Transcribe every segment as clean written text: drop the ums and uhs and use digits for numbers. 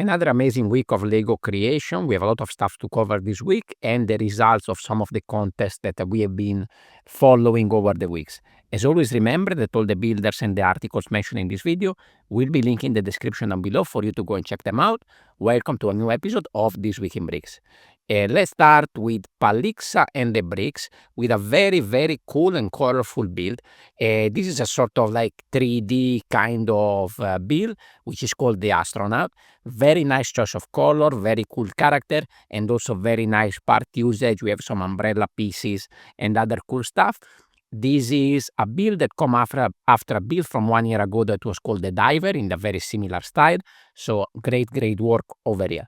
Another amazing week of Lego creation. We have a lot of stuff to cover this week and the results of some of the contests that we have been following over the weeks. As always, remember that all the builders and the articles mentioned in this video will be linked in the description down below for you to go and check them out. Welcome to a new episode of This Week in Bricks. Let's start with palixa.and.the.bricks with a very cool and colorful build. This is a sort of like 3D kind of build, which is called the Astronaut. Very nice choice of color, very cool character, and also very nice part usage. We have some umbrella pieces and other cool stuff. This is a build that come after a build from 1 year ago that was called the Diver in the very similar style. So great work over here.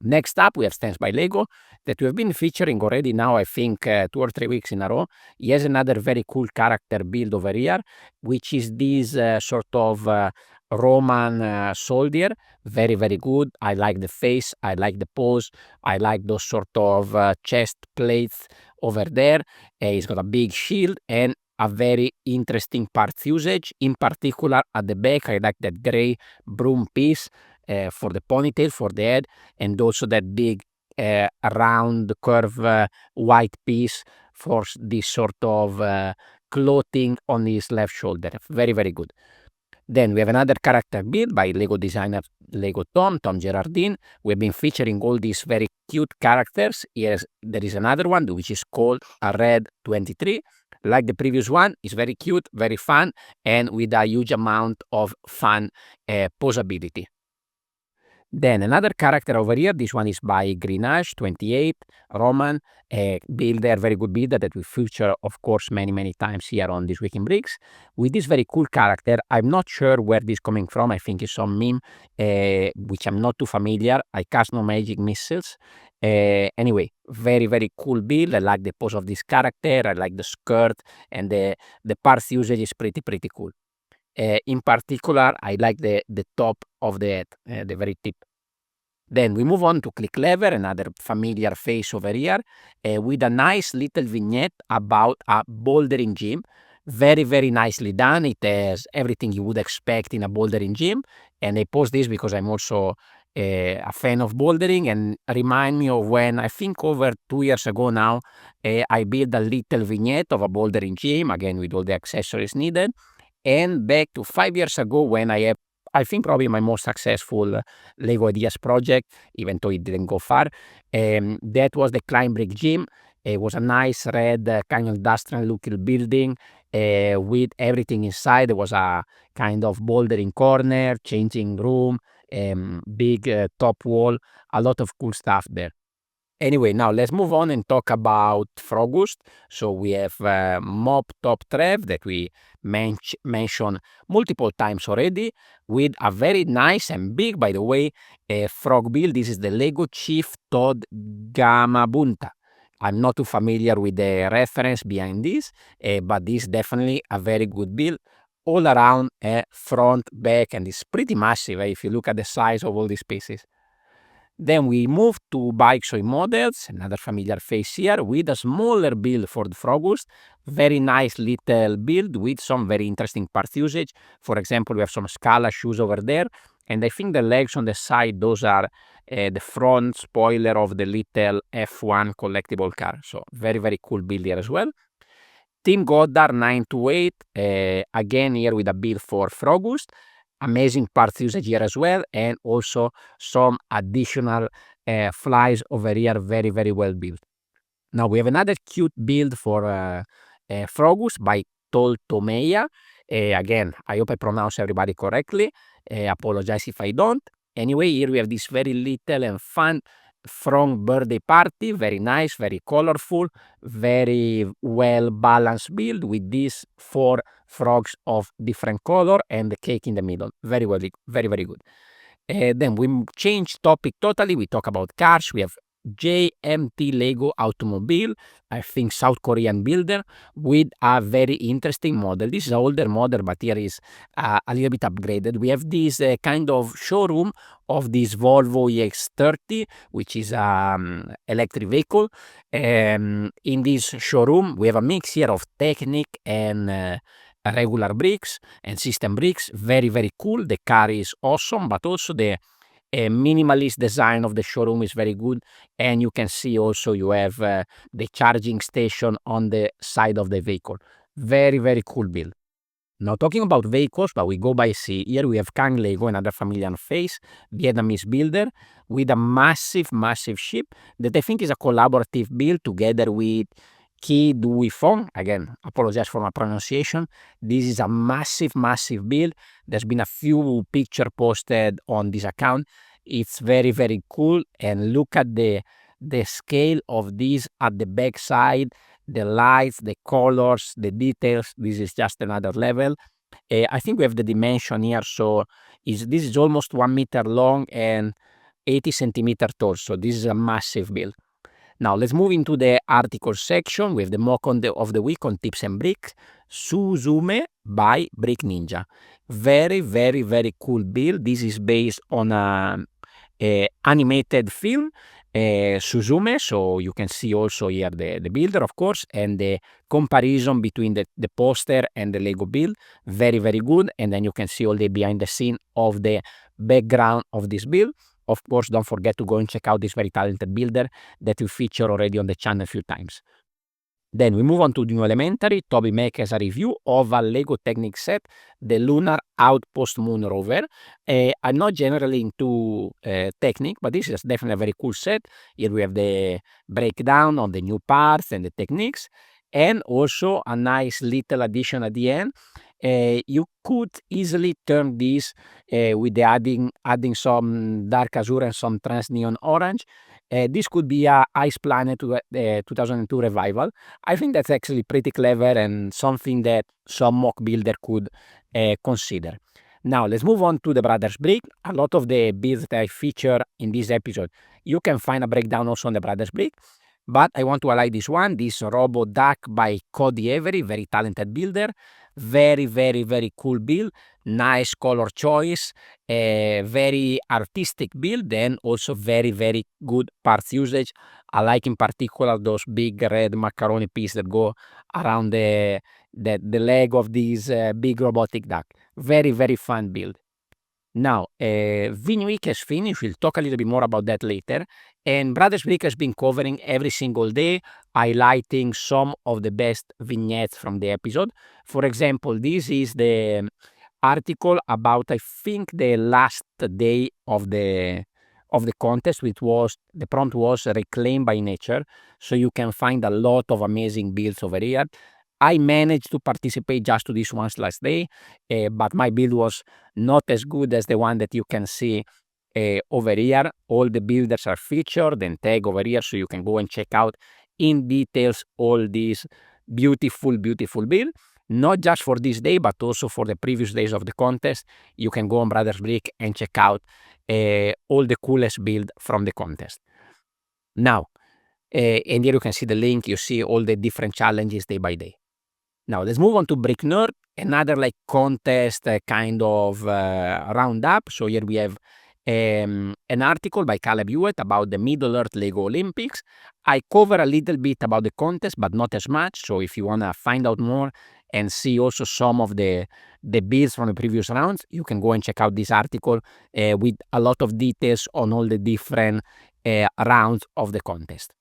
Next up, we have stensbylego that we have been featuring already now, I think, 2 or 3 weeks in a row. He has another very cool character build over here, which is this sort of Roman soldier. Very good. I like the face, I like the pose, I like those sort of chest plates over there. He's got a big shield and a very interesting parts usage. In particular, at the back, I like that gray broom piece for the ponytail, for the head, and also that big round curve white piece for this sort of clothing on his left shoulder. Very good. Then we have another character build by Lego designer Tom Gerardin. We've been featuring all these very cute characters. There is another one which is called a Red 23. Like the previous one, it's very cute, very fun, and with a huge amount of fun posability. Then another character over here, this one is by Greenash 28, Roman, a builder, very good builder that we feature, of course, many times here on This Week in Bricks. With this very cool character, I'm not sure where this is coming from. I think it's some meme, which I'm not too familiar. I cast no magic missiles. Anyway, very cool build. I like the pose of this character. I like the skirt, and the parts usage is pretty cool. In particular, I like the top of the head, the very tip. Then we move on to clicklever, another familiar face over here, with a nice little vignette about a bouldering gym. Very nicely done. It has everything you would expect in a bouldering gym. And I post this because I'm also a fan of bouldering, and remind me of when, I think over 2 years ago now, I built a little vignette of a bouldering gym, again with all the accessories needed. And back to 5 years ago when I have, I think, probably my most successful Lego ideas project, even though it didn't go far. That was the Climbrick gym. It was a nice red kind of industrial looking building with everything inside. There was a kind of bouldering corner, changing room, big top wall, a lot of cool stuff there. Anyway, now let's move on and talk about Frogust. So we have moptoptrev that we mentioned multiple times already, with a very nice and big, by the way, frog build. This is the Lego Chief Todd Gamabunta. I'm not too familiar with the reference behind this, but this is definitely a very good build all around, front, back, and it's pretty massive if you look at the size of all these pieces. Then we move to bike soy models, another familiar face here, with a smaller build for the Frogust. Very nice little build with some very interesting parts usage. For example, we have some Scala shoes over there, and I think the legs on the side, those are the front spoiler of the little F1 collectible car. So very cool build here as well. Team Goddard 928, again here with a build for Frogust. Amazing parts usage here as well, and also some additional flies over here, very well built. Now we have another cute build for Frogust by Toltomeja. Again, I hope I pronounce everybody correctly. Apologize if I don't. Anyway, here we have this very little and fun frog birthday party. Very nice, very colorful, very well balanced build with these 4 frogs of different color and the cake in the middle. Very good. Then we change topic totally. We talk about cars. We have JMT Lego Automobile, I think South Korean builder, with a very interesting model. This is an older model, but here is a little bit upgraded. We have this kind of showroom of this Volvo EX30, which is electric vehicle. In this showroom, we have a mix here of Technic and regular bricks and system bricks. Very cool. The car is awesome, but also the a minimalist design of the showroom is very good, and you can see also you have the charging station on the side of the vehicle. Very, very cool build. Now, talking about vehicles, but we go by sea. Here we have Khanglego, another familiar face, Vietnamese builder, with a massive, massive ship that I think is a collaborative build together with Kyduyphong. Again, apologize for my pronunciation. This is a massive, massive build. There's been a few pictures posted on this account. It's very, very cool. And look at the scale of this at the back side, the lights, the colors, the details. This is just another level. I think we have the dimension here. So this is almost 1 meter long and 80 centimeter tall. So this is a massive build. Now let's move into the article section. We have the mock of the week on tips and bricks. Suzume by brick.ninja. Very, very, very cool build. This is based on a animated film, Suzume. So you can see also here the builder, of course, and the comparison between the poster and the Lego build. Very, very good. And then you can see all the behind the scene of the background of this build. Of course, don't forget to go and check out this very talented builder that we feature already on the channel a few times. Then we move on to the new elementary. tobymac has a review of a Lego Technic set, the Lunar Outpost Moon Rover. I'm not generally into Technic, but this is definitely a very cool set. Here we have the breakdown on the new parts and the techniques, and also a nice little addition at the end. You could easily turn this with the adding some dark azure and some trans neon orange. This could be a Ice Planet 2002 revival. I think that's actually pretty clever and something that some mock builder could consider. Now let's move on to the Brothers Brick. A lot of the builds that I feature in this episode, you can find a breakdown also on the Brothers Brick. But I want to highlight this one, this Robo duck by Cody Avery, very talented builder. Very, very, very cool build. Nice color choice, very artistic build, and also very, very good parts usage. I like in particular those big red macaroni pieces that go around the leg of this big robotic duck. Very, very fun build. Now, Wignweek has finished. We'll talk a little bit more about that later. And Brothers Brick has been covering every single day, highlighting some of the best vignettes from the episode. For example, this is the article about, I think, the last day of the contest, which was, the prompt was reclaimed by nature. So you can find a lot of amazing builds over here. I managed to participate just to this one's last day, but my build was not as good as the one that you can see over here. All the builders are featured and tagged over here, so you can go and check out in details all these beautiful, beautiful build. Not just for this day, but also for the previous days of the contest. You can go on Brothers Brick and check out all the coolest build from the contest. Now, and here you can see the link. You see all the different challenges day by day. Now let's move on to Brick Nerd, another like contest kind of roundup. So here we have an article by Huet about the Middle Earth Lego Olympics. I cover a little bit about the contest, but not as much. So if you want to find out more and see also some of the builds from the previous rounds, you can go and check out this article with a lot of details on all the different rounds of the contest.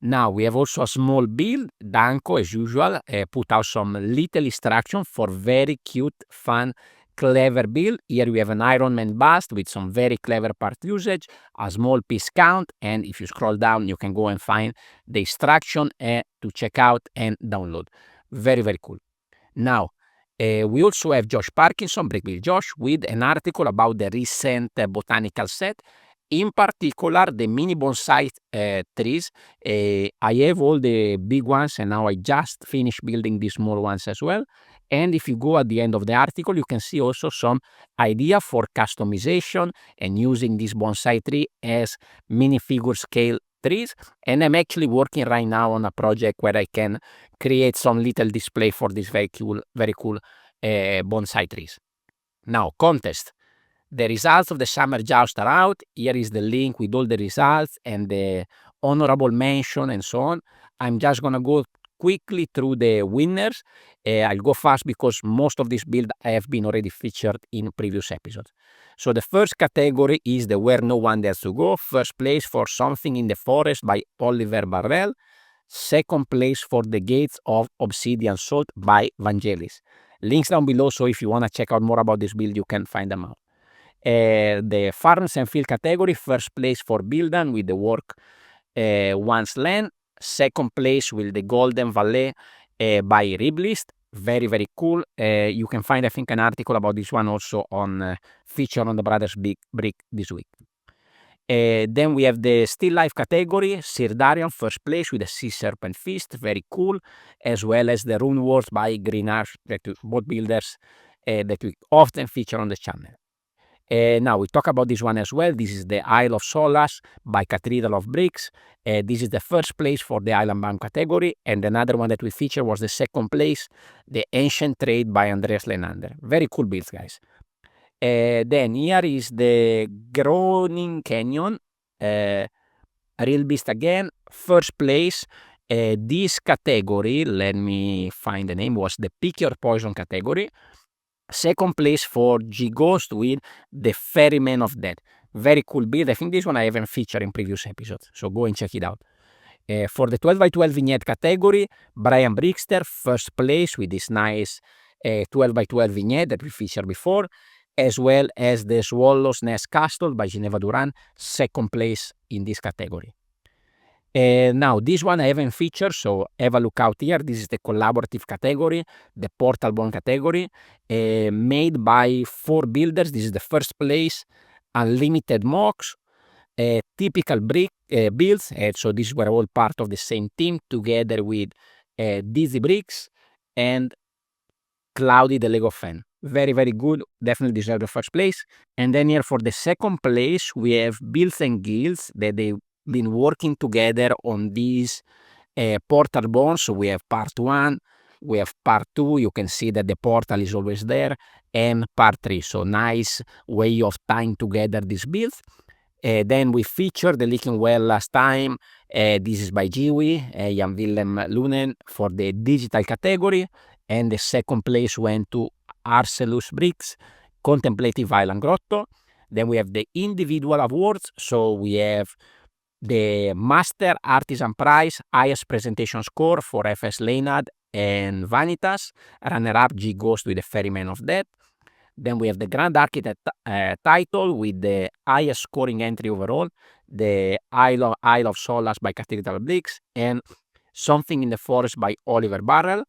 Now we have also a small build. Danko, as usual, put out some little instruction for very cute, fun, clever build. Here we have an Iron Man bust with some very clever part usage, a small piece count, and if you scroll down, you can go and find the instruction to check out and download. Very, very cool. Now, we also have Josh Parkinson, brickbuiltjosh, with an article about the recent botanical set. In particular, the mini bonsai trees. I have all the big ones, and now I just finished building the small ones as well. And if you go at the end of the article, you can see also some idea for customization and using this bonsai tree as minifigure scale trees. And I'm actually working right now on a project where I can create some little display for these very cool bonsai trees. Now, contest. The results of the summer Joust are out. Here is the link with all the results and the honorable mention and so on. I'm just going to go quickly through the winners. I'll go fast because most of these builds have been already featured in previous episodes. So the first category is the Where No One Dares to Go. First place for Something in the Forest by Oliver Barrell. Second place for The Gates of Obsidian Salt by Vangelis. Links down below, so if you want to check out more about this build, you can find them out. The Farms and Field category, first place for Byldan with the Work One's Land. Second place with the Golden Valley by Rilbist. Very, very cool. You can find, I think, an article about this one also on feature on the Brothers Brick this week. Then we have the Still Life category, Syrdarian, first place with the Sea Serpent Feast, very cool, as well as the Rune Wars by Green Arch, both builders that we often feature on the channel. Now we talk about this one as well. This is the Isle of Solace by Cathedral of Bricks. This is the first place for the Island Bound category, and another one that we featured was the second place, the Ancient Trade by Andreas Lenander. Very cool builds, guys. Then here is the Groning Canyon, Rilbist again, first place. This category, let me find the name, was the Pick Your Poison category. Second place for G-Ghost with the Ferryman of Death. Very cool build. I think this one I haven't featured in previous episodes, so go and check it out. For the 12x12 vignette category, Brian Brickster, first place with this nice 12x12 vignette that we featured before, as well as the Swallow's Nest Castle by Geneva D, second place in this category. Now, this one I haven't featured, so have a look out here. This is the collaborative category, the Portal Bond category, made by 4 builders. This is the first place, Unlimited Mocks, typical brick builds. So these were all part of the same team, together with Dizzy Bricks and Cloudy the Lego fan. Very, very good. Definitely deserve the first place. And then here for the second place, we have Builds and Guilds that they've been working together on these portal bonds. So we have part 1, we have part 2. You can see that the portal is always there, and part 3. So nice way of tying together these builds. Then we featured the Leaking Well last time. This is by Giwi, Jan Willem Lunen for the digital category, and the second place went to Arcelus Bricks, Contemplative Island Grotto. Then we have the individual awards. So we have the Master Artisan Prize, highest presentation score for FS Leonard and Vanitas, runner-up G-Ghost with the Ferryman of Death. Then we have the Grand Architect title with the highest scoring entry overall, the Isle of Solace by Cathedral Bricks, and Something in the Forest by Oliver Barrell.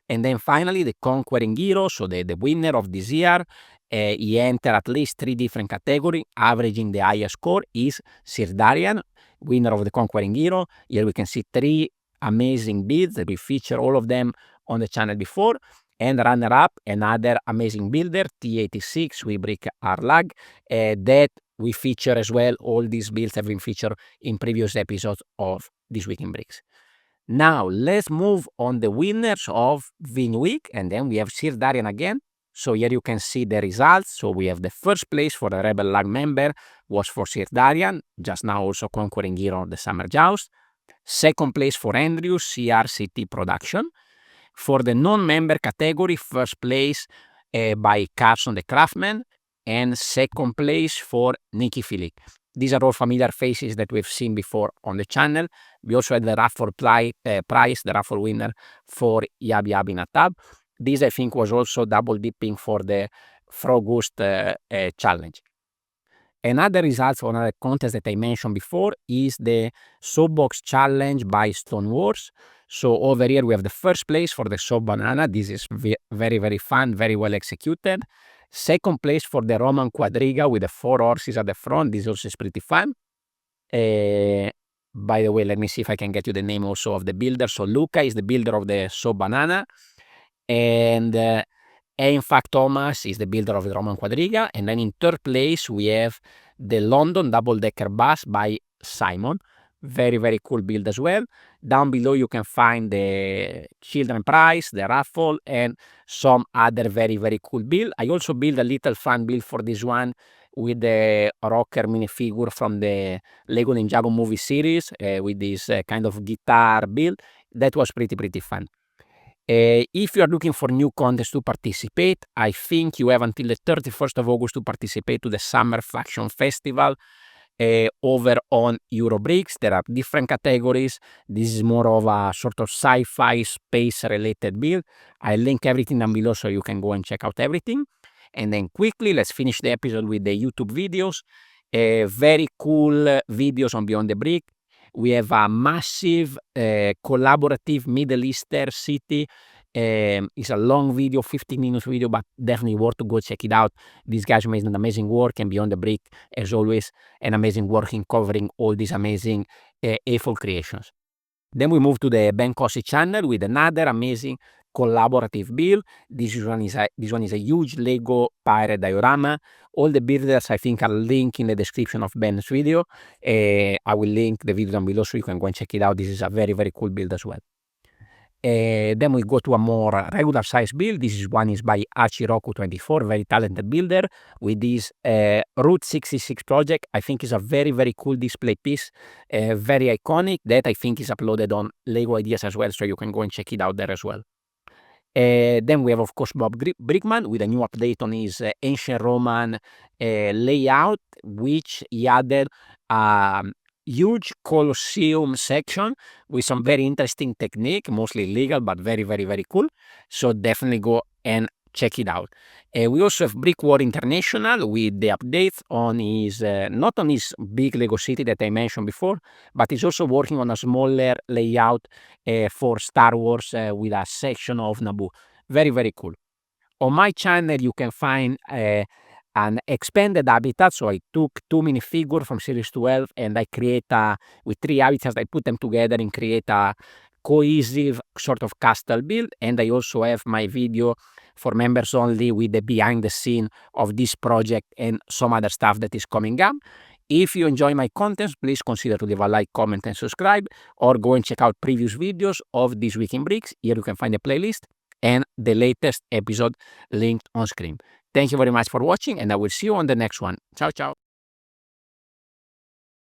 And then finally the Conquering Hero, so the winner of this year. He entered at least 3 different categories, averaging the highest score is Syrdarian, winner of the Conquering Hero. Here we can see 3 amazing builds that we feature all of them on the channel before. And runner-up, another amazing builder, T86 with Brick Arlag, that we feature as well. All these builds have been featured in previous episodes of This Week in Bricks. Now, let's move on the winners of Wignweek, and then we have Syrdarian again. So here you can see the results. So we have the first place for the Rebel Lag member was for Syrdarian, just now also Conquering Hero of the Summer Joust. Second place for Andrew, CRCT Production. For the non-member category, first place by Carson the Craftsman, and second place for Nikki Philipp. These are all familiar faces that we've seen before on the channel. We also had the raffle prize, the raffle winner for Yab Yab in a Tab. This, I think, was also double dipping for the Frogust challenge. Another result for another contest that I mentioned before is the Soapbox Challenge by Stone Wars. So over here we have the first place for the Soap Banana. This is very, very fun, very well executed. Second place for the Roman Quadriga with the 4 horses at the front. This also is pretty fun. By the way, let me see if I can get you the name also of the builder. So Luca is the builder of the Soap Banana. And in fact, Thomas is the builder of the Roman Quadriga. And then in third place, we have the London Double-Decker Bus by Simon. Very, very cool build as well. Down below, you can find the Children Prize, the raffle, and some other very, very cool build. I also built a little fun build for this one with the rocker minifigure from the Lego Ninjago movie series with this kind of guitar build. That was pretty fun. If you are looking for new contests to participate, I think you have until the 31st of August to participate to the Summer Faction Festival over on ABrickDreamer. There are different categories. This is more of a sort of sci-fi space related build. I link everything down below so you can go and check out everything. And then quickly, let's finish the episode with the YouTube videos. Very cool videos on Beyond the Brick. We have a massive collaborative Middle Eastern city. It's a long video, 15 minutes video, but definitely worth to go check it out. These guys made an amazing work, and Beyond the Brick, as always, an amazing work in covering all these amazing AFOL creations. Then we move to the Ben Cossi channel with another amazing collaborative build. This one is a huge Lego pirate diorama. All the builders, I think, are linked in the description of Ben's video. I will link the video down below so you can go and check it out. This is a very cool build as well. Then we go to a more regular size build. This one is by Achiroku24, very talented builder, with this Route 66 project. I think is a very cool display piece, very iconic, that I think is uploaded on Lego Ideas as well, so you can go and check it out there as well. Then we have, of course, Bob Brickman with a new update on his ancient Roman layout, which he added huge Colosseum section with some very interesting technique, mostly legal, but very cool. So definitely go and check it out. We also have Brick War International with the updates on his, not on his big Lego city that I mentioned before, but he's also working on a smaller layout for Star Wars with a section of Naboo. Very cool. On my channel, you can find an expanded habitat. So I took 2 minifigures from series 12 and I create with 3 habitats, I put them together and create a cohesive sort of castle build. And I also have my video for members only with the behind the scene of this project and some other stuff that is coming up. If you enjoy my content, please consider to leave a like, comment and subscribe, or go and check out previous videos of This Week in Bricks. Here you can find the playlist and the latest episode linked on screen. Thank you very much for watching, and I will see you on the next one. Ciao.